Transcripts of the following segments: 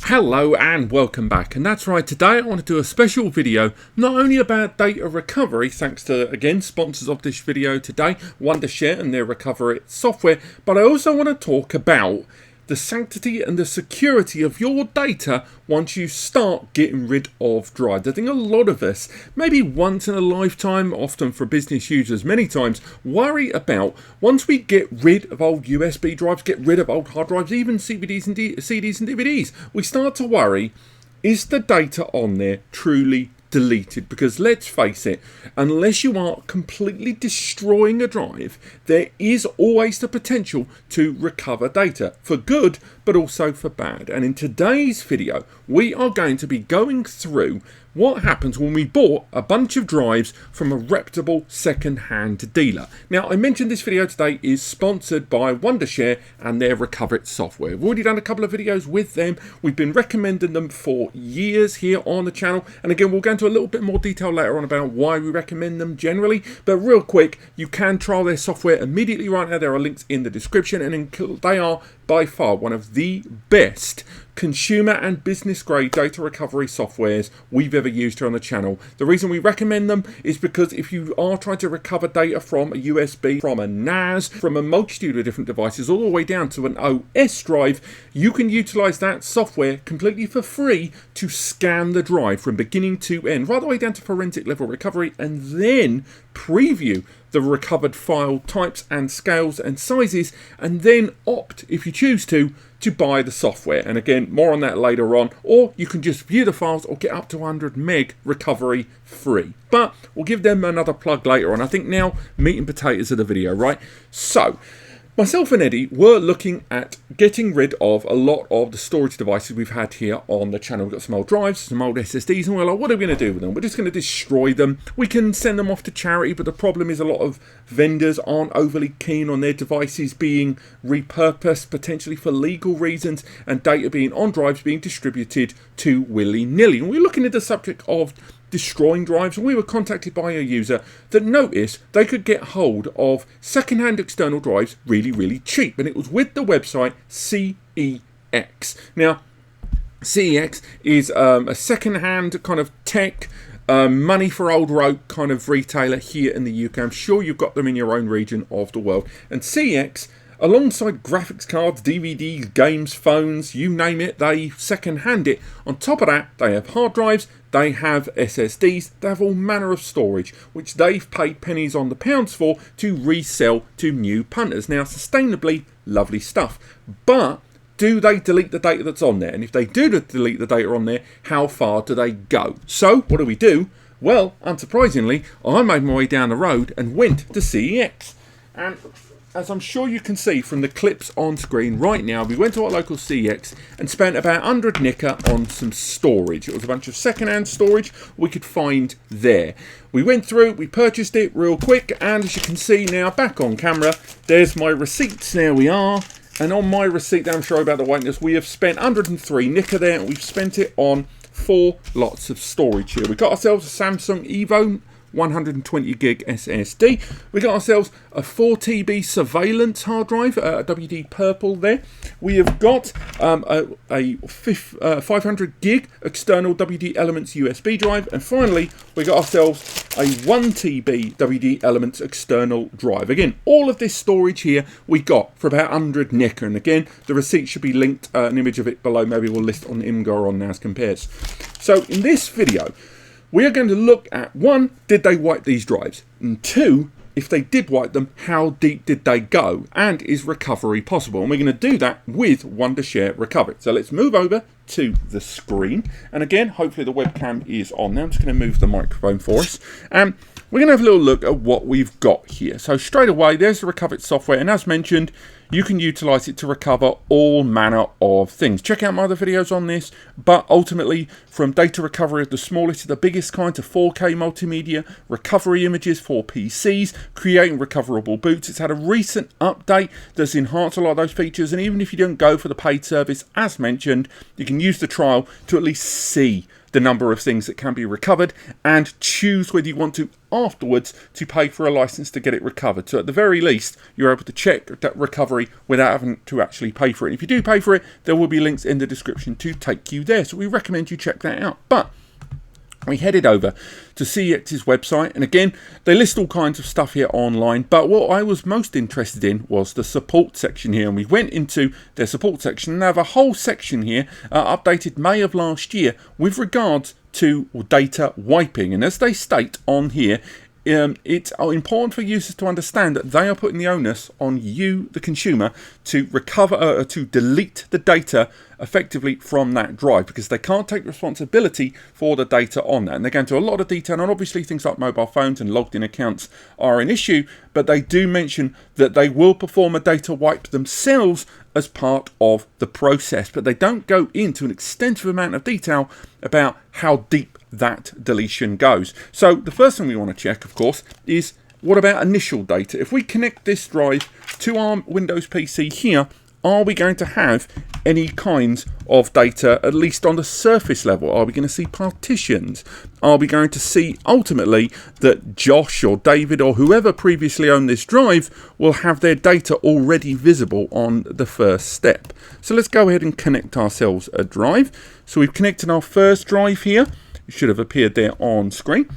Hello and welcome back, and that's right, today I want to do a special video not only about data recovery, thanks to again sponsors of this video today, Wondershare and their Recoverit software, but I also want to talk about the sanctity and the security of your data once you start getting rid of drives. I think a lot of us, maybe once in a lifetime, often for business users many times, worry about once we get rid of old USB drives, get rid of old hard drives, even CDs and DVDs, we start to worry, is the data on there truly deleted? Because let's face it, unless you are completely destroying a drive, there is always the potential to recover data for good but also for bad. And in today's video we are going to be going through what happens when we bought a bunch of drives from a reputable second-hand dealer. Now, I mentioned this video today is sponsored by Wondershare and their Recoverit software. We've already done a couple of videos with them. We've been recommending them for years here on the channel. And again, we'll go into a little bit more detail later on about why we recommend them generally. But real quick, you can trial their software immediately right now. There are links in the description, and they are by far one of the best consumer and business grade data recovery softwares we've ever used here on the channel. The reason we recommend them is because if you are trying to recover data from a USB, from a NAS, from a multitude of different devices, all the way down to an OS drive, you can utilize that software completely for free to scan the drive from beginning to end, right the way down to forensic level recovery, and then preview the recovered file types and scales and sizes, and then opt, if you choose to buy the software. And again, more on that later on, or you can just view the files or get up to 100 meg recovery free. But we'll give them another plug later on. I think now meat and potatoes of the video, right? So myself and Eddie were looking at getting rid of a lot of the storage devices we've had here on the channel. We've got some old drives, some old SSDs, and we're like, what are we going to do with them? We're just going to destroy them. We can send them off to charity, but the problem is a lot of vendors aren't overly keen on their devices being repurposed, potentially for legal reasons, and data being on drives being distributed to willy-nilly. And we're looking at the subject of destroying drives, and we were contacted by a user that noticed they could get hold of second-hand external drives really cheap, and it was with the website CEX. Now, CEX is a second-hand kind of tech, money for old rope kind of retailer here in the UK. I'm sure you've got them in your own region of the world. And CEX, alongside graphics cards, DVDs, games, phones, you name it, they second-hand it. On top of that, they have hard drives, they have SSDs, they have all manner of storage, which they've paid pennies on the pounds for to resell to new punters. Now, sustainably, lovely stuff. But do they delete the data that's on there? And if they do delete the data on there, how far do they go? So, what do we do? Well, unsurprisingly, I made my way down the road and went to CEX. And as I'm sure you can see from the clips on screen right now, we went to our local CEX and spent about 100 nicker on some storage. It was a bunch of second-hand storage we could find there. We went through, we purchased it real quick, and as you can see now, back on camera, there's my receipts. There we are. And on my receipt, I'm sorry about the whiteness, we have spent 103 nicker there, and we've spent it on 4 lots of storage here. We got ourselves a Samsung Evo 120 gig SSD. We got ourselves a 4 TB surveillance hard drive, a WD Purple there. We have got a 500 gig external WD Elements USB drive, and finally we got ourselves a 1 TB WD Elements external drive. Again, all of this storage here we got for about 100 nicker, and again the receipt should be linked, an image of it below. Maybe we'll list on IMGA or on NAS Compares. So in this video we are going to look at, 1, did they wipe these drives? And 2, if they did wipe them, how deep did they go? And is recovery possible? And we're going to do that with Wondershare Recoverit. So let's move over to the screen. And again, hopefully the webcam is on now. I'm just going to move the microphone for us. And we're going to have a little look at what we've got here. So straight away, there's the Recoverit software. And as mentioned, you can utilize it to recover all manner of things. Check out my other videos on this, but ultimately from data recovery of the smallest to the biggest kind to 4K multimedia, recovery images for PCs, creating recoverable boots. It's had a recent update that's enhanced a lot of those features, and even if you don't go for the paid service, as mentioned, you can use the trial to at least see the number of things that can be recovered, and choose whether you want to afterwards to pay for a license to get it recovered. So at the very least, you're able to check that recovery without having to actually pay for it. If you do pay for it, there will be links in the description to take you there. So we recommend you check that out. But we headed over to CEX's website, and again, they list all kinds of stuff here online, but what I was most interested in was the support section here, and we went into their support section and they have a whole section here, updated May of last year, with regards to data wiping. And as they state on here, it's important for users to understand that they are putting the onus on you, the consumer, to recover, to delete the data effectively from that drive, because they can't take responsibility for the data on that. And they go into a lot of detail, and obviously things like mobile phones and logged in accounts are an issue, but they do mention that they will perform a data wipe themselves as part of the process, but they don't go into an extensive amount of detail about how deep that deletion goes. So the first thing we want to check, of course, is what about initial data? If we connect this drive to our Windows PC here, are we going to have any kinds of data, at least on the surface level? Are we going to see partitions? Are we going to see ultimately that Josh or David or whoever previously owned this drive will have their data already visible on the first step? So let's go ahead and connect ourselves a drive. So we've connected our first drive here. It should have appeared there on screen.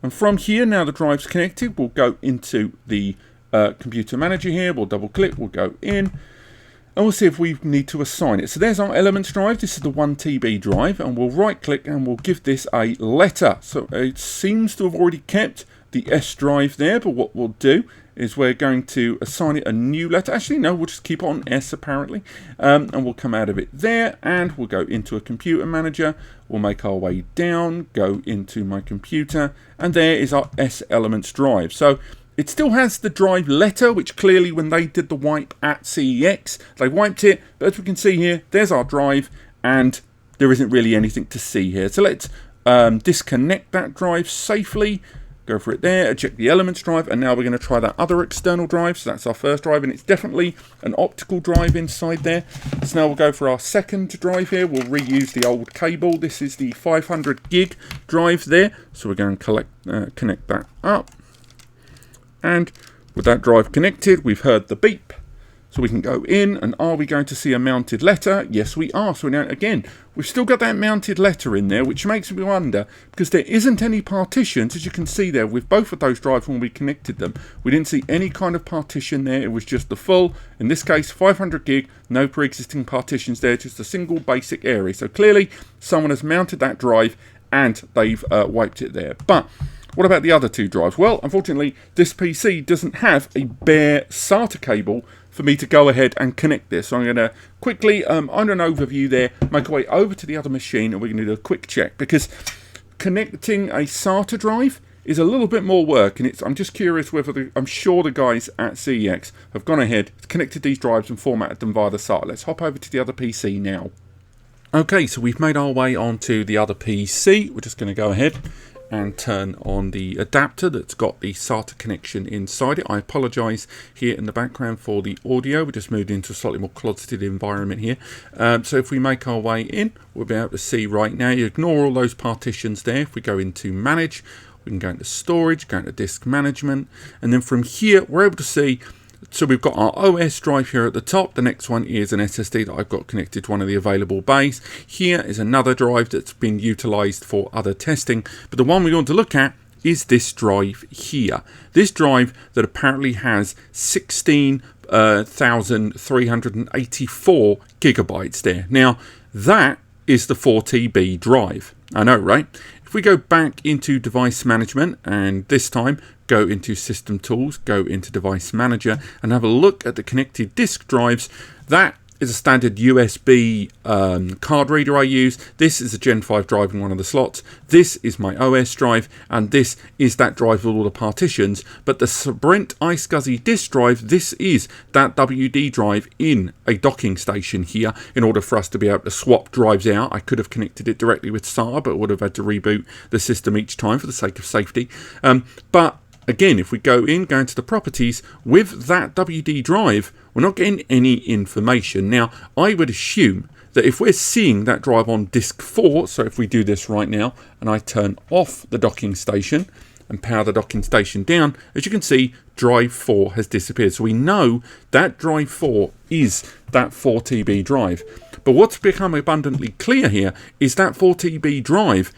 And from here, now the drive's connected, we'll go into the computer manager here. We'll double click, we'll go in, and we'll see if we need to assign it. So there's our Elements drive. This is the 1 TB drive, and we'll right click and we'll give this a letter. So it seems to have already kept the S drive there, but what we'll do is we're going to assign it a new letter. Actually, no, we'll just keep it on S apparently, and we'll come out of it there, and we'll go into a computer manager. We'll make our way down, go into my computer, and there is our S Elements drive. So it still has the drive letter, which clearly when they did the wipe at CEX, they wiped it. But as we can see here, there's our drive, and there isn't really anything to see here. So let's disconnect that drive safely. Go for it there, check the Elements drive, and now we're going to try that other external drive. So that's our first drive, and it's definitely an optical drive inside there. So now we'll go for our second drive here. We'll reuse the old cable. This is the 500 gig drive there. So we're going to connect that up. And with that drive connected, we've heard the beep. So we can go in, and are we going to see a mounted letter? Yes, we are. So now, again, we've still got that mounted letter in there, which makes me wonder, because there isn't any partitions, as you can see there, with both of those drives when we connected them. We didn't see any kind of partition there. It was just the full, in this case, 500 gig, no pre-existing partitions there, just a single basic area. So clearly, someone has mounted that drive, and they've wiped it there. But what about the other two drives? Well, unfortunately, this PC doesn't have a bare SATA cable for me to go ahead and connect this. So I'm going to quickly, on an overview there, make our way over to the other machine, and we're going to do a quick check, because connecting a SATA drive is a little bit more work, and I'm just curious whether I'm sure the guys at CEX have gone ahead, connected these drives and formatted them via the SATA. Let's hop over to the other PC now. Okay, so we've made our way onto the other PC. We're just going to go ahead and turn on the adapter that's got the SATA connection inside it. I apologise here in the background for the audio. We just moved into a slightly more closeted environment here. So if we make our way in, we'll be able to see right now. You ignore all those partitions there. If we go into Manage, we can go into Storage, go into Disk Management, and then from here we're able to see. So we've got our OS drive here at the top. The next one is an SSD that I've got connected to one of the available bays. Here is another drive that's been utilised for other testing. But the one we want to look at is this drive here. This drive that apparently has 16,384 gigabytes there. Now, that is the 4 TB drive. I know, right? If we go back into Device Management, and this time go into System Tools, go into Device Manager, and have a look at the connected disk drives, that is a standard USB card reader I use. This is a Gen 5 drive in one of the slots. This is my OS drive, and this is that drive with all the partitions. But the Sprint iSCSI disk drive, this is that WD drive in a docking station here in order for us to be able to swap drives out. I could have connected it directly with SATA, but would have had to reboot the system each time for the sake of safety. But again, if we go into the properties, with that WD drive, we're not getting any information. Now, I would assume that if we're seeing that drive on disk 4, so if we do this right now and I turn off the docking station and power the docking station down, as you can see, drive 4 has disappeared. So we know that drive 4 is that 4TB drive. But what's become abundantly clear here is that 4TB drive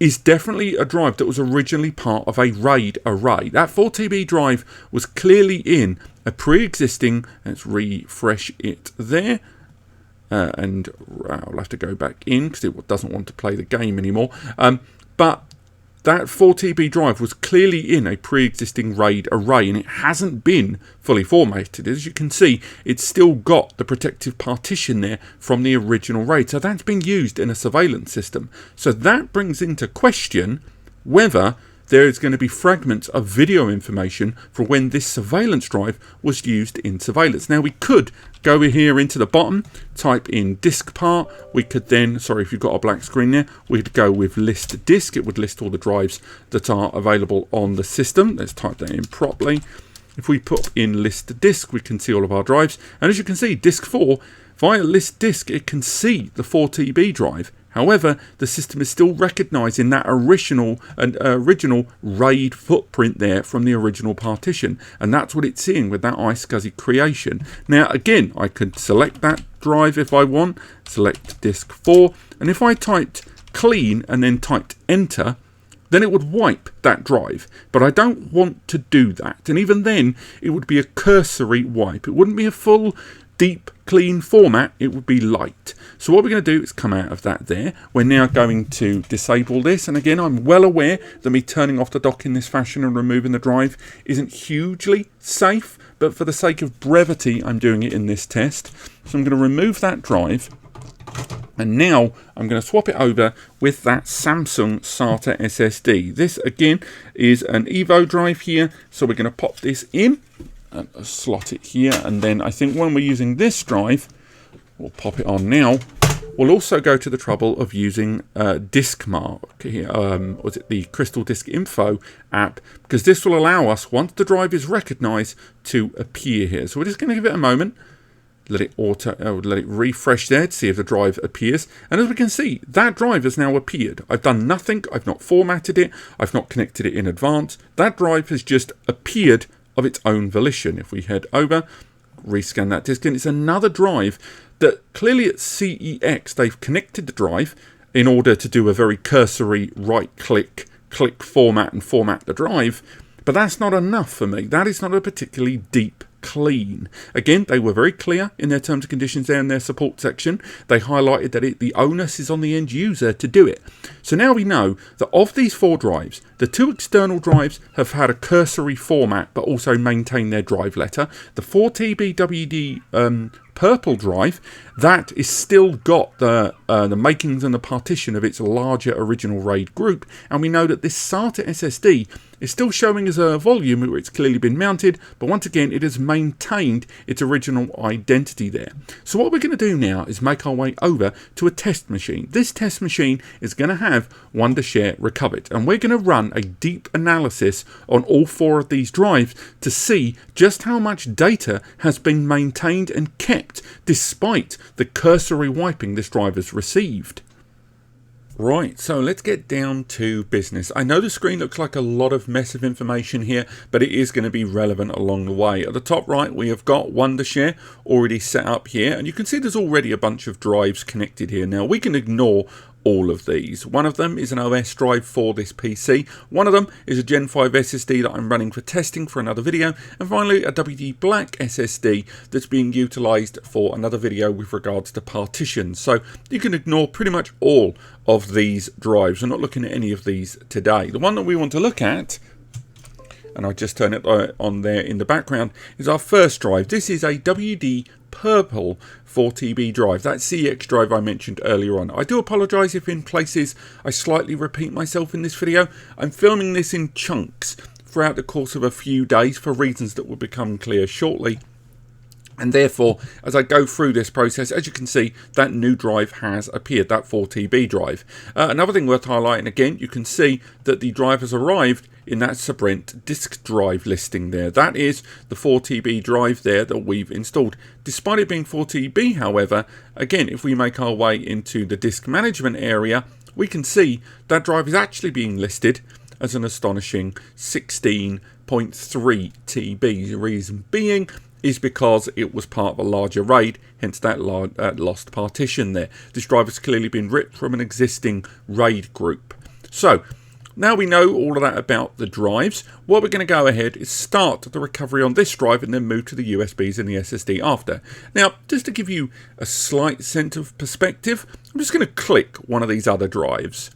is definitely a drive that was originally part of a RAID array. That 4TB drive was clearly in a pre-existing, let's refresh it there, and I'll have to go back in because it doesn't want to play the game anymore. But that 4TB drive was clearly in a pre-existing RAID array, and it hasn't been fully formatted. As you can see, it's still got the protective partition there from the original RAID. So that's been used in a surveillance system. So that brings into question whether there is going to be fragments of video information for when this surveillance drive was used in surveillance. Now we could go here into the bottom, type in disk part. We could then, sorry if you've got a black screen there, we could go with list disk. It would list all the drives that are available on the system. Let's type that in properly. If we put in list disk, we can see all of our drives. And as you can see, disk 4, via list disk, it can see the 4TB drive. However, the system is still recognising that original RAID footprint there from the original partition. And that's what it's seeing with that iSCSI creation. Now, again, I could select that drive if I want, select disk 4. And if I typed clean and then typed enter, then it would wipe that drive. But I don't want to do that. And even then, it would be a cursory wipe. It wouldn't be a full deep clean format, it would be light. So what we're going to do is come out of that there. We're now going to disable this, and again I'm well aware that me turning off the dock in this fashion and removing the drive isn't hugely safe, but for the sake of brevity I'm doing it in this test. So I'm going to remove that drive, and now I'm going to swap it over with that Samsung SATA SSD. This again is an Evo drive here, so we're going to pop this in and slot it here, and then I think when we're using this drive, we'll pop it on now. We'll also go to the trouble of using DiskMark here, was it the Crystal Disk Info app, because this will allow us, once the drive is recognised, to appear here. So we're just going to give it a moment, let it refresh there to see if the drive appears. And as we can see, that drive has now appeared. I've done nothing, I've not formatted it, I've not connected it in advance. That drive has just appeared of its own volition. If we head over, rescan that disk, and it's another drive that clearly at CEX they've connected the drive in order to do a very cursory right click format and format the drive, but that's not enough for me. That is not a particularly deep clean. Again, they were very clear in their terms and conditions there in their support section. They highlighted that the onus is on the end user to do it. So now we know that of these 4 drives, the 2 external drives have had a cursory format but also maintained their drive letter. The 4TB WD purple drive, that is still got the makings and the partition of its larger original RAID group, and we know that this SATA SSD is still showing as a volume where it's clearly been mounted, but once again it has maintained its original identity there. So what we're going to do now is make our way over to a test machine. This test machine is going to have Wondershare Recoverit, and we're going to run a deep analysis on all 4 of these drives to see just how much data has been maintained and kept despite the cursory wiping this drive has received. Right, so let's get down to business. I know the screen looks like a lot of mess of information here, but it is going to be relevant along the way. At the top right, we have got Wondershare already set up here, and you can see there's already a bunch of drives connected here. Now, we can ignore all of these. One of them is an OS drive for this PC. One of them is a Gen 5 SSD that I'm running for testing for another video. And finally, a WD Black SSD that's being utilised for another video with regards to partitions. So you can ignore pretty much all of these drives. We're not looking at any of these today. The one that we want to look at, and I'll just turn it on there in the background, is our first drive. This is a WD purple 4TB drive, that CX drive I mentioned earlier on. I do apologise if in places I slightly repeat myself in this video. I'm filming this in chunks throughout the course of a few days for reasons that will become clear shortly. And therefore, as I go through this process, as you can see, that new drive has appeared, that 4TB drive. Another thing worth highlighting again, you can see that the drive has arrived in that Sprint disk drive listing there. That is the 4TB drive there that we've installed. Despite it being 4TB, however, again, if we make our way into the disk management area, we can see that drive is actually being listed as an astonishing 16.3 TB. The reason being is because it was part of a larger RAID, hence that lost partition there. This drive has clearly been ripped from an existing RAID group. So now we know all of that about the drives. What we're going to go ahead is start the recovery on this drive and then move to the USBs and the SSD after. Now, just to give you a slight sense of perspective, I'm just going to click one of these other drives.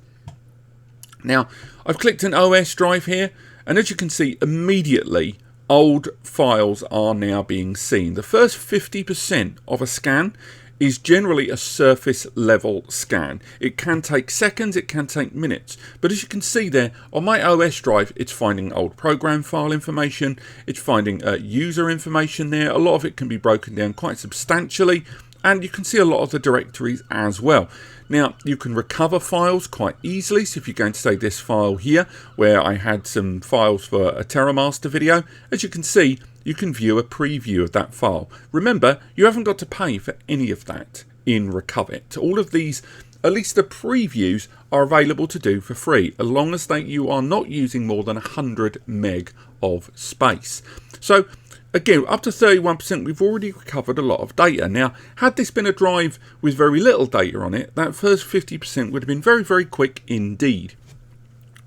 Now, I've clicked an OS drive here, and as you can see, immediately old files are now being seen. The first 50% of a scan is generally a surface level scan. It can take seconds, it can take minutes, but as you can see there on my OS drive, it's finding old program file information, it's finding user information there. A lot of it can be broken down quite substantially, and you can see a lot of the directories as well. Now, you can recover files quite easily. So if you're going to say this file here, where I had some files for a TerraMaster video, as you can see, you can view a preview of that file. Remember, you haven't got to pay for any of that in Recoverit. All of these, at least the previews, are available to do for free, as long as you are not using more than 100 meg of space. So again, up to 31%, we've already recovered a lot of data. Now, had this been a drive with very little data on it, that first 50% would have been very, very quick indeed.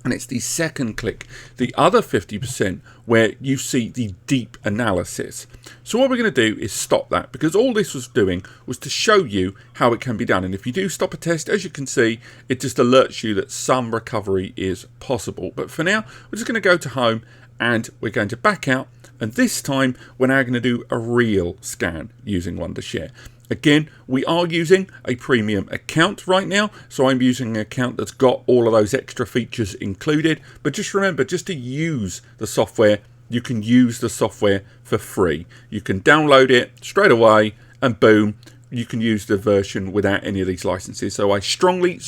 And it's the second click, the other 50%, where you see the deep analysis. So what we're going to do is stop that, because all this was doing was to show you how it can be done. And if you do stop a test, as you can see, it just alerts you that some recovery is possible. But for now, we're just going to go to home and we're going to back out. And this time, we're now going to do a real scan using Wondershare. Again, we are using a premium account right now, so I'm using an account that's got all of those extra features included. But just remember, just to use the software, you can use the software for free. You can download it straight away, and boom, you can use the version without any of these licenses. So I strongly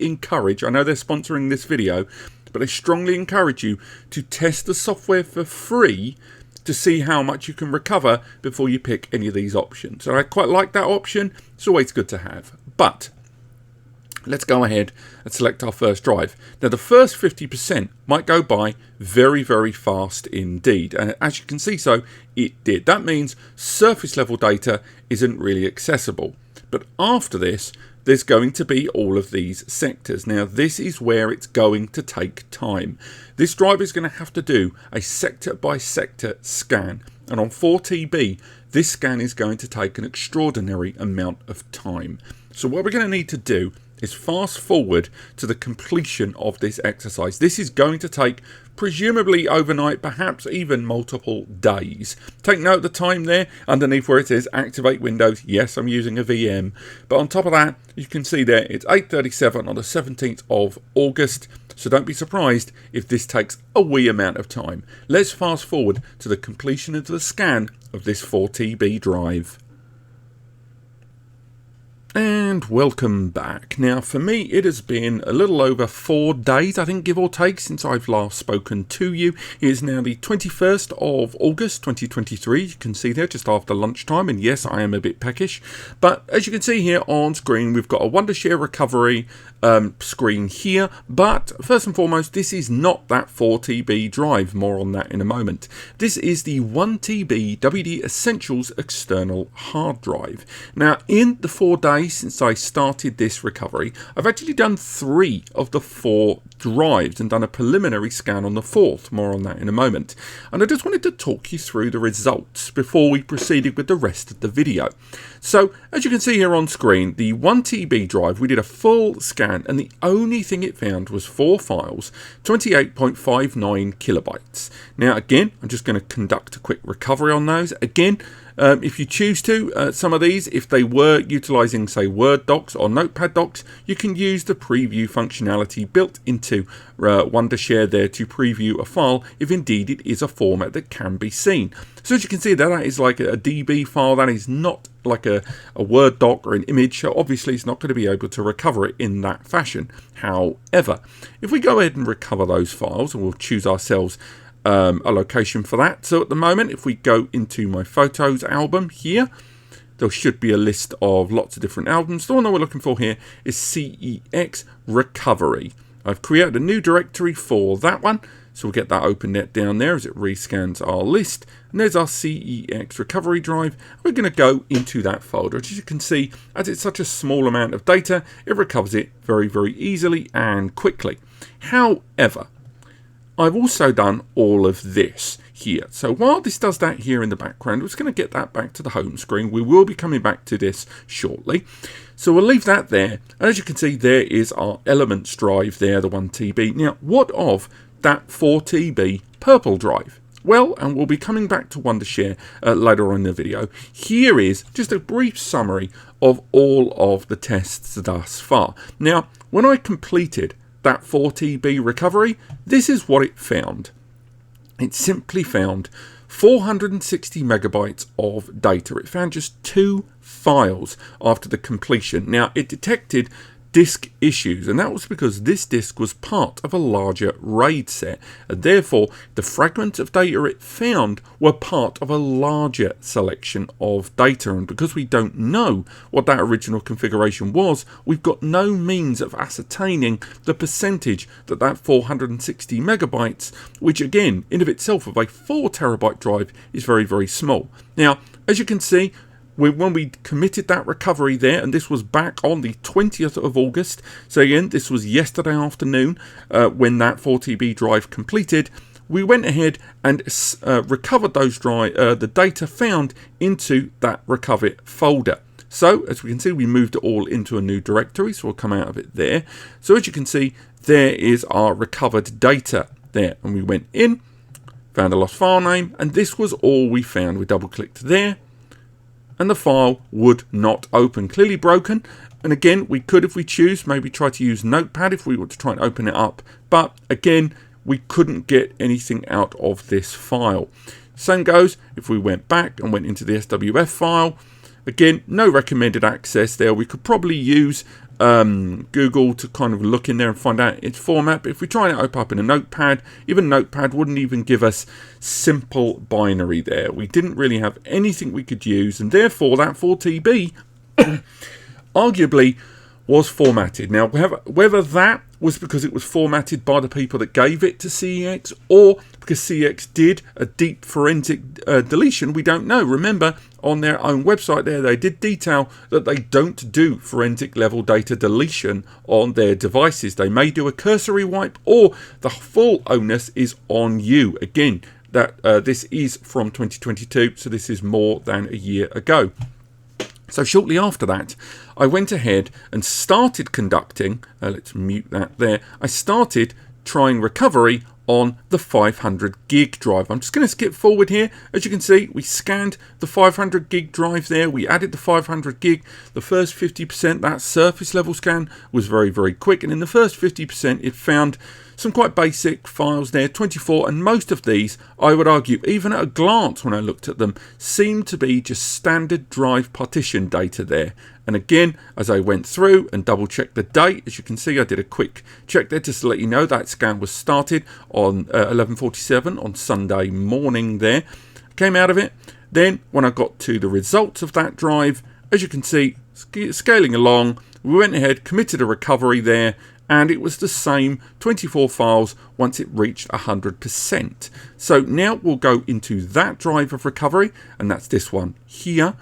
encourage, I know they're sponsoring this video, but I strongly encourage you to test the software for free to see how much you can recover before you pick any of these options. So I quite like that option. It's always good to have. But let's go ahead and select our first drive. Now, the first 50% might go by very, very fast indeed. And as you can see, so it did. That means surface level data isn't really accessible. But after this, there's going to be all of these sectors. Now, this is where it's going to take time. This drive is going to have to do a sector by sector scan. And on 4TB, this scan is going to take an extraordinary amount of time. So what we're going to need to do is fast forward to the completion of this exercise. This is going to take presumably overnight, perhaps even multiple days. Take note of the time there underneath where it says activate Windows. Yes, I'm using a VM. But on top of that, you can see there it's 8:37 on the 17th of August. So don't be surprised if this takes a wee amount of time. Let's fast forward to the completion of the scan of this 4TB drive. And welcome back. Now, for me, it has been a little over 4 days, I think, give or take, since I've last spoken to you. It is now the 21st of August 2023. You can see there just after lunchtime, and yes, I am a bit peckish. But as you can see here on screen, we've got a Wondershare Recovery screen here. But first and foremost, this is not that 4TB drive. More on that in a moment. This is the 1TB WD Essentials external hard drive. Now, in the 4 days since I started this recovery, I've actually done 3 of the 4 drives and done a preliminary scan on the 4th. More on that in a moment. And I just wanted to talk you through the results before we proceeded with the rest of the video. So, as you can see here on screen, the 1TB drive, we did a full scan and the only thing it found was 4 files, 28.59 kilobytes. Now, again, I'm just going to conduct a quick recovery on those. Again, If you choose to, some of these, if they were utilizing, say, Word docs or Notepad docs, you can use the preview functionality built into Wondershare there to preview a file if indeed it is a format that can be seen. So as you can see, that is like a DB file. That is not like a Word doc or an image. So obviously it's not going to be able to recover it in that fashion. However, if we go ahead and recover those files, and we'll choose ourselves a location for that. So at the moment, if we go into my photos album here, there should be a list of lots of different albums. The one that we're looking for here is CEX Recovery. I've created a new directory for that one, so we'll get that open down there as it rescans our list. And there's our CEX Recovery drive. We're going to go into that folder. As you can see, as it's such a small amount of data, it recovers it very, very easily and quickly. However, I've also done all of this here. So while this does that here in the background, we're just going to get that back to the home screen. We will be coming back to this shortly. So we'll leave that there. And as you can see, there is our Elements drive there, the 1 TB. Now, what of that 4 TB purple drive? Well, and we'll be coming back to Wondershare later on in the video. Here is just a brief summary of all of the tests thus far. Now, when I completed that 4 TB recovery, this is what it found. It simply found 460 megabytes of data. It found just 2 files after the completion. Now, it detected disk issues, and that was because this disk was part of a larger RAID set, and therefore the fragments of data it found were part of a larger selection of data. And because we don't know what that original configuration was, we've got no means of ascertaining the percentage that that 460 megabytes, which again in of itself of a 4 terabyte drive, is very, very small. Now, as you can see, when we committed that recovery there, and this was back on the 20th of August, so again, this was yesterday afternoon when that 4 TB drive completed, we went ahead and recovered those the data found into that Recoverit folder. So, as we can see, we moved it all into a new directory, so we'll come out of it there. So, as you can see, there is our recovered data there, and we went in, found a lost file name, and this was all we found. We double-clicked there, and the file would not open, clearly broken. And again, we could, if we choose, maybe try to use Notepad if we were to try and open it up. But again, we couldn't get anything out of this file. Same goes if we went back and went into the SWF file. Again, no recommended access there. We could probably use Google to kind of look in there and find out its format. But if we try and open up in a Notepad, even Notepad wouldn't even give us simple binary there. We didn't really have anything we could use, and therefore that 4 TB arguably was formatted. Now, whether that was because it was formatted by the people that gave it to CEX, or because CEX did a deep forensic deletion, we don't know. Remember, on their own website there, they did detail that they don't do forensic level data deletion on their devices. They may do a cursory wipe, or the full onus is on you. Again, that this is from 2022, so this is more than a year ago. So shortly after that, I went ahead and started conducting, let's mute that there, I started trying recovery on the 500 gig drive. I'm just going to skip forward here. As you can see, we scanned the 500 gig drive there. We added the 500 gig. The first 50%, that surface level scan, was very, very quick. And in the first 50%, it found some quite basic files there, 24, and most of these, I would argue, even at a glance when I looked at them, seemed to be just standard drive partition data there. And again, as I went through and double checked the date, as you can see, I did a quick check there just to let you know that scan was started on 11:47 on Sunday morning there. Came out of it. Then when I got to the results of that drive, as you can see, scaling along, we went ahead, committed a recovery there, and it was the same 24 files once it reached 100%. So now we'll go into that drive of recovery, and that's this one here.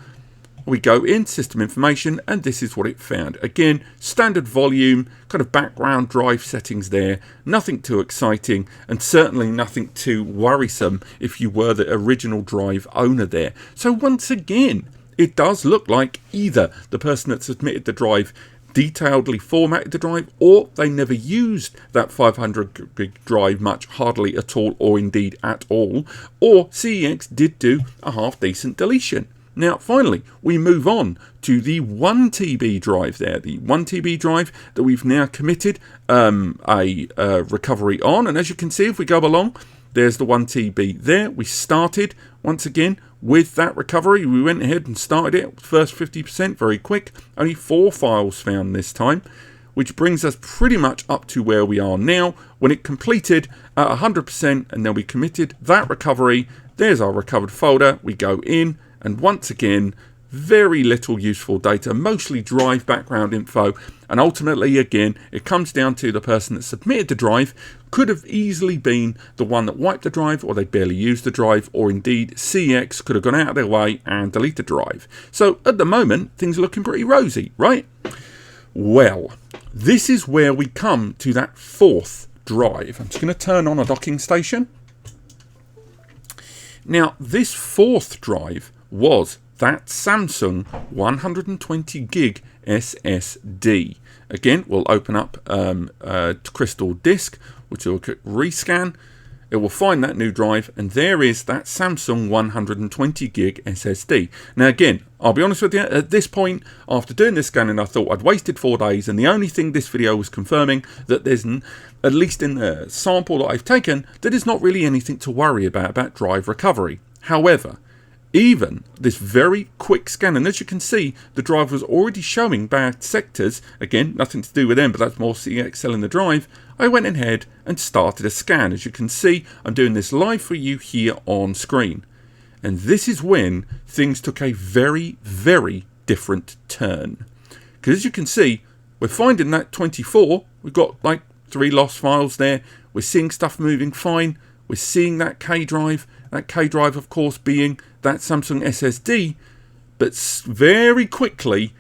We go in system information, and this is what it found. Again, standard volume, kind of background drive settings there, nothing too exciting, and certainly nothing too worrisome if you were the original drive owner there. So once again, it does look like either the person that submitted the drive detailedly formatted the drive, or they never used that 500 gig drive much, hardly at all, or indeed at all, or CEX did do a half decent deletion. Now, finally, we move on to the 1 TB drive there, the 1 TB drive that we've now committed a recovery on. And as you can see, if we go along, there's the 1 TB there. We started, once again, with that recovery. We went ahead and started it, first 50%, very quick. Only 4 files found this time, which brings us pretty much up to where we are now when it completed at 100%, and then we committed that recovery. There's our recovered folder. We go in, and once again, very little useful data, mostly drive background info, and ultimately, again, it comes down to the person that submitted the drive. Could have easily been the one that wiped the drive, or they barely used the drive, or indeed CX could have gone out of their way and deleted the drive. So at the moment, things are looking pretty rosy, right? Well, this is where we come to that 4th drive. I'm just going to turn on a docking station. Now, this 4th drive was that Samsung 120 gig SSD. Again, we'll open up Crystal Disk, which will click rescan. It will find that new drive, and there is that Samsung 120 gig SSD. Now again, I'll be honest with you, at this point, after doing this scanning, I thought I'd wasted 4 days, and the only thing this video was confirming that there's, at least in the sample that I've taken, that is not really anything to worry about drive recovery. However, even this very quick scan, and as you can see, the drive was already showing bad sectors. Again, nothing to do with them, but that's more CX selling the drive. I went ahead and started a scan. As you can see, I'm doing this live for you here on screen. And this is when things took a very, very different turn. Because as you can see, we're finding that 24. We've got like 3 lost files there. We're seeing stuff moving fine. We're seeing that K drive. That K drive, of course, being that Samsung SSD. But very quickly,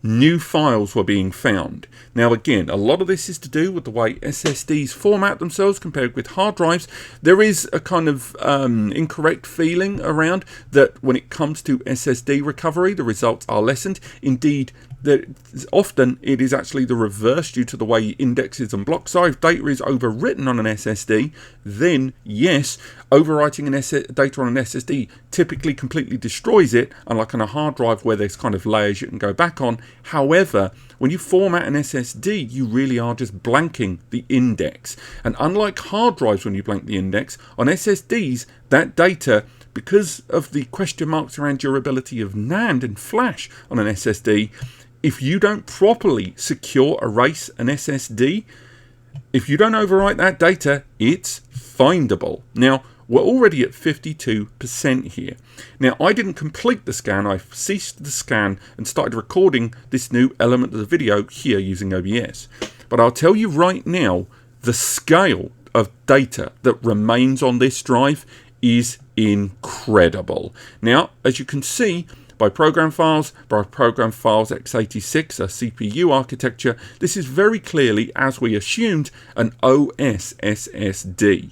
new files were being found. Now again, a lot of this is to do with the way SSDs format themselves compared with hard drives. There is a kind of incorrect feeling around that when it comes to SSD recovery, the results are lessened. Indeed, often it is actually the reverse due to the way indexes and block size. If data is overwritten on an SSD, then yes, overwriting data on an SSD typically completely destroys it, unlike on a hard drive where there's kind of layers you can go back on. However, when you format an SSD, you really are just blanking the index. And unlike hard drives, when you blank the index, on SSDs, that data, because of the question marks around durability of NAND and flash on an SSD, if you don't properly secure erase an SSD, if you don't overwrite that data, it's findable. Now, we're already at 52% here. Now, I didn't complete the scan. I ceased the scan and started recording this new element of the video here using OBS. But I'll tell you right now, the scale of data that remains on this drive is incredible. Now, as you can see, by program files x86, a CPU architecture, this is very clearly, as we assumed, an OS SSD.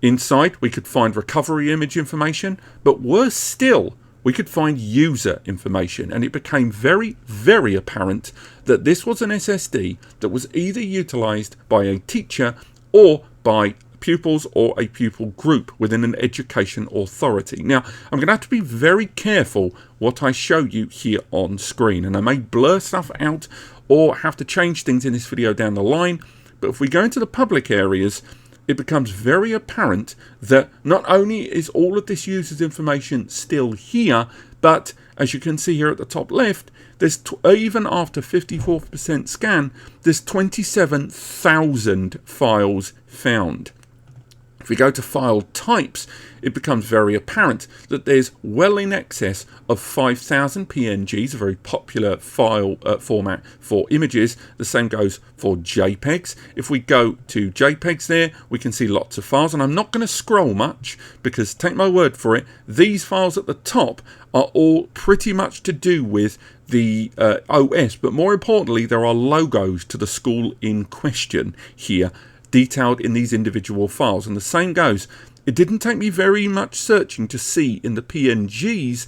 Inside, we could find recovery image information, but worse still, we could find user information, and it became very, very apparent that this was an SSD that was either utilized by a teacher or by pupils or a pupil group within an education authority. Now, I'm going to have to be very careful what I show you here on screen, and I may blur stuff out or have to change things in this video down the line, but if we go into the public areas, it becomes very apparent that not only is all of this user's information still here, but as you can see here at the top left, there's even after 54% scan, there's 27,000 files found. If we go to file types, it becomes very apparent that there's well in excess of 5,000 PNGs, a very popular file format for images. The same goes for JPEGs. If we go to JPEGs there, we can see lots of files, and I'm not going to scroll much because, take my word for it, these files at the top are all pretty much to do with the OS, but more importantly, there are logos to the school in question here, detailed in these individual files. And the same goes, it didn't take me very much searching to see in the PNGs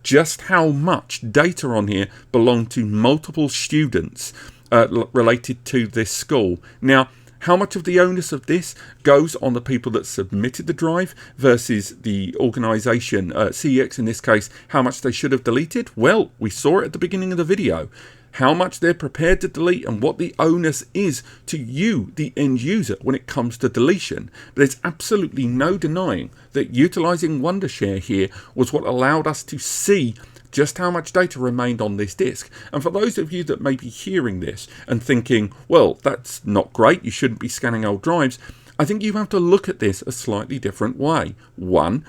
just how much data on here belonged to multiple students related to this school. Now, How much of the onus of this goes on the people that submitted the drive versus the organisation, CEX in this case, how much they should have deleted? Well, we saw it at the beginning of the video. How much they're prepared to delete and what the onus is to you, the end user, when it comes to deletion. But there's absolutely no denying that utilising Wondershare here was what allowed us to see just how much data remained on this disk. And for those of you that may be hearing this and thinking, well, that's not great, you shouldn't be scanning old drives, I think you have to look at this a slightly different way. One,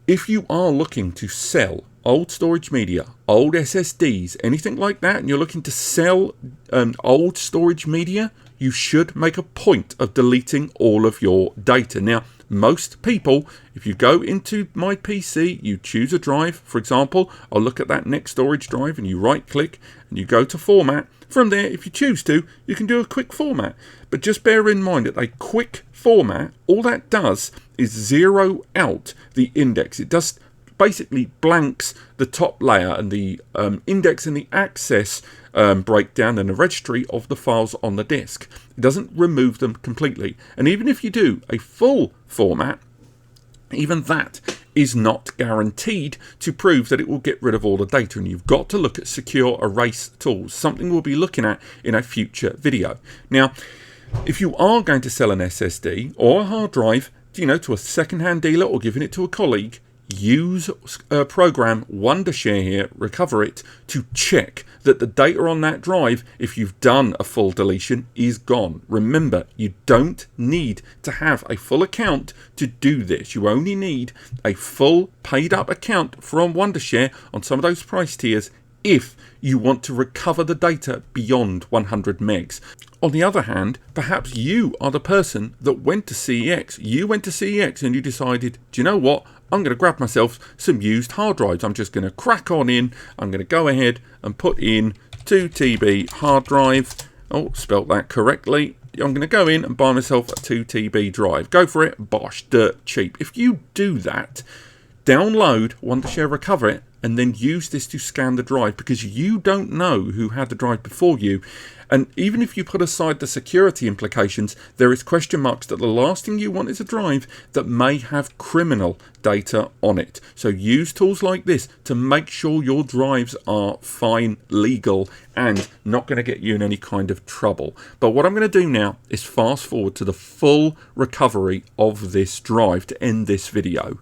if you are looking to sell old storage media, old SSDs, anything like that, and you're looking to sell old storage media, you should make a point of deleting all of your data. Now, most people, if you go into my PC, you choose a drive, for example, I'll look at that next storage drive and you right click and you go to format. From there, if you choose to, you can do a quick format. But just bear in mind that a quick format, all that does is zero out the index. It just basically blanks the top layer and the index and the access breakdown and the registry of the files on the disk. It doesn't remove them completely. And even if you do a full format, even that is not guaranteed to prove that it will get rid of all the data. And you've got to look at secure erase tools, something we'll be looking at in a future video. Now, if you are going to sell an SSD or a hard drive, to a second-hand dealer or giving it to a colleague, use a program, Wondershare Recoverit, to check that the data on that drive, if you've done a full deletion, is gone. Remember, you don't need to have a full account to do this. You only need a full paid up account from Wondershare on some of those price tiers if you want to recover the data beyond 100 megs. On the other hand, perhaps you are the person that went to CEX. You went to CEX and you decided, do you know what? I'm going to grab myself some used hard drives. I'm just going to crack on in. I'm going to go ahead and put in 2 TB hard drive. Oh, spelt that correctly. I'm going to go in and buy myself a 2 TB drive. Go for it. Bosh, dirt cheap. If you do that, download Wondershare Recoverit and then use this to scan the drive, because you don't know who had the drive before you. And even if you put aside the security implications, there is question marks that the last thing you want is a drive that may have criminal data on it. So use tools like this to make sure your drives are fine, legal, and not going to get you in any kind of trouble. But what I'm going to do now is fast forward to the full recovery of this drive to end this video.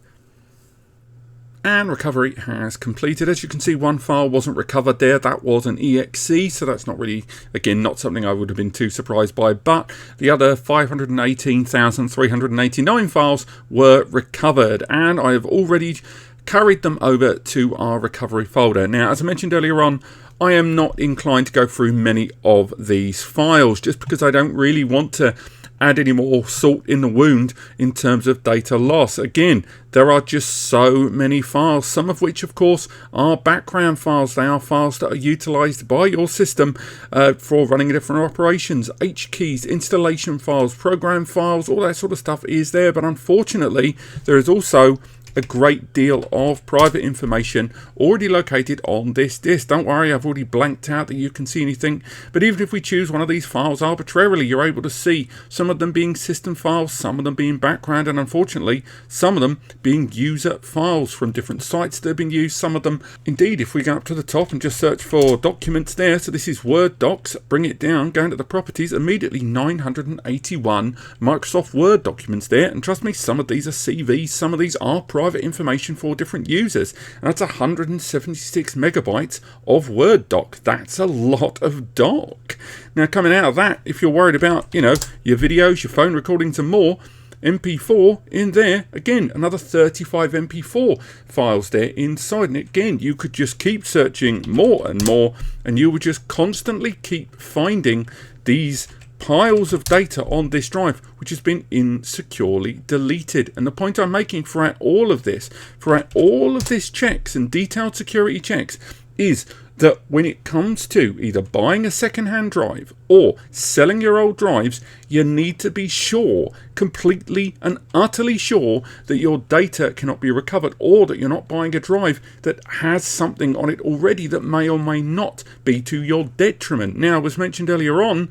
And recovery has completed. As you can see, one file wasn't recovered there. That was an exe, so that's not really, again, not something I would have been too surprised by. But the other 518,389 files were recovered, and I have already carried them over to our recovery folder. Now, as I mentioned earlier on, I am not inclined to go through many of these files just because I don't really want to add any more salt in the wound in terms of data loss. Again, there are just so many files, some of which of course are background files. They are files that are utilized by your system for running different operations. Hkeys, installation files, program files, all that sort of stuff is there, but unfortunately there is also a great deal of private information already located on this disk. Don't worry, I've already blanked out that you can see anything. But even if we choose one of these files arbitrarily, you're able to see some of them being system files, some of them being background, and unfortunately, some of them being user files from different sites that have been used. Some of them, indeed, if we go up to the top and just search for documents there, so this is Word docs, bring it down, go into the properties, immediately 981 Microsoft Word documents there. And trust me, some of these are CVs, some of these are private information for different users, and that's 176 megabytes of Word doc. That's a lot of doc. Now, coming out of that, if you're worried about, your videos, your phone recordings and more, MP4 in there, again, another 35 MP4 files there inside. And again, you could just keep searching more and more, and you would just constantly keep finding these piles of data on this drive which has been insecurely deleted. And the point I'm making throughout all of this checks and detailed security checks is that when it comes to either buying a second-hand drive or selling your old drives, you need to be sure, completely and utterly sure, that your data cannot be recovered, or that you're not buying a drive that has something on it already that may or may not be to your detriment. Now, as mentioned earlier on,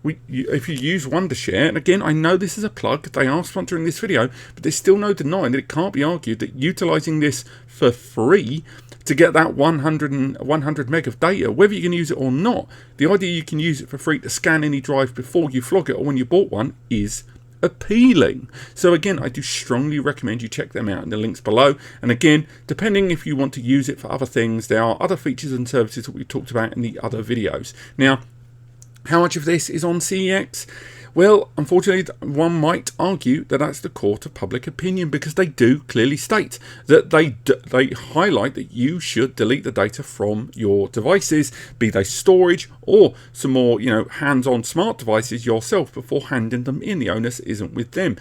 if you use Wondershare, and again, I know this is a plug, they are sponsoring this video, but there's still no denying that it can't be argued that utilizing this for free to get that 100 meg of data, whether you can use it or not, the idea you can use it for free to scan any drive before you flog it or when you bought one is appealing. So again, I do strongly recommend you check them out in the links below. And again, depending if you want to use it for other things, there are other features and services that we talked about in the other videos. Now, how much of this is on CEX? Well, unfortunately, one might argue that that's the court of public opinion, because they do clearly state that they highlight that you should delete the data from your devices, be they storage or some more, hands-on smart devices yourself before handing them in. The onus isn't with them.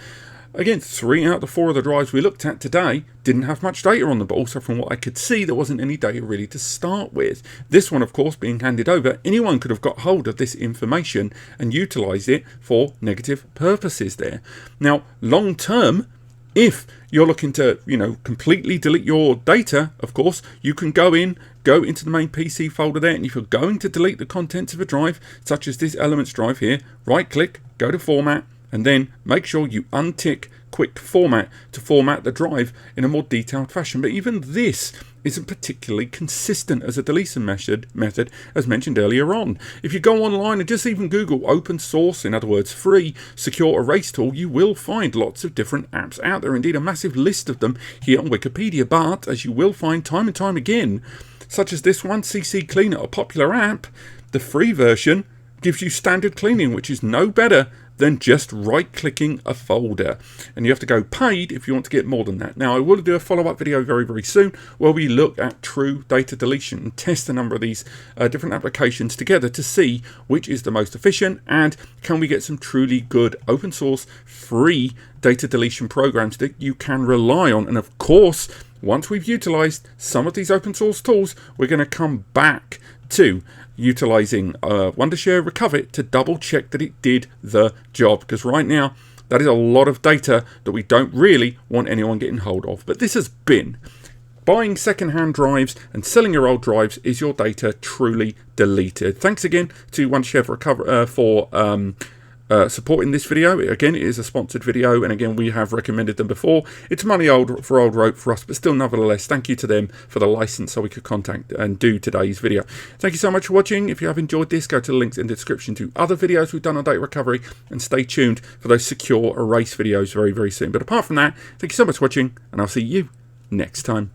Again, 3 out of the 4 of the drives we looked at today didn't have much data on them, but also from what I could see, there wasn't any data really to start with. This one, of course, being handed over, anyone could have got hold of this information and utilised it for negative purposes there. Now, long term, if you're looking to, completely delete your data, of course, you can go into the main PC folder there, and if you're going to delete the contents of a drive, such as this Elements drive here, right-click, go to Format, and then make sure you untick Quick Format to format the drive in a more detailed fashion. But even this isn't particularly consistent as a deletion method, as mentioned earlier on. If you go online and just even Google open source, in other words free, secure erase tool, you will find lots of different apps out there. Indeed, a massive list of them here on Wikipedia. But as you will find time and time again, such as this one, CC Cleaner, a popular app, the free version gives you standard cleaning, which is no better than just right-clicking a folder. And you have to go paid if you want to get more than that. Now, I will do a follow-up video very, very soon where we look at true data deletion and test a number of these different applications together to see which is the most efficient, and can we get some truly good open source free data deletion programs that you can rely on. And of course, once we've utilized some of these open source tools, we're going to come back to utilizing Wondershare Recoverit to double check that it did the job, because right now that is a lot of data that we don't really want anyone getting hold of. But this has been buying second-hand drives and selling your old drives. Is your data truly deleted? Thanks again to Wondershare Recoverit for supporting this video. Again, it is a sponsored video, and again, we have recommended them before. It's money for old rope for us, but still, nevertheless, thank you to them for the license so we could contact and do today's video. Thank you so much for watching. If you have enjoyed this, go to the links in the description to other videos we've done on data recovery, and stay tuned for those secure erase videos very, very soon. But apart from that, thank you so much for watching, and I'll see you next time.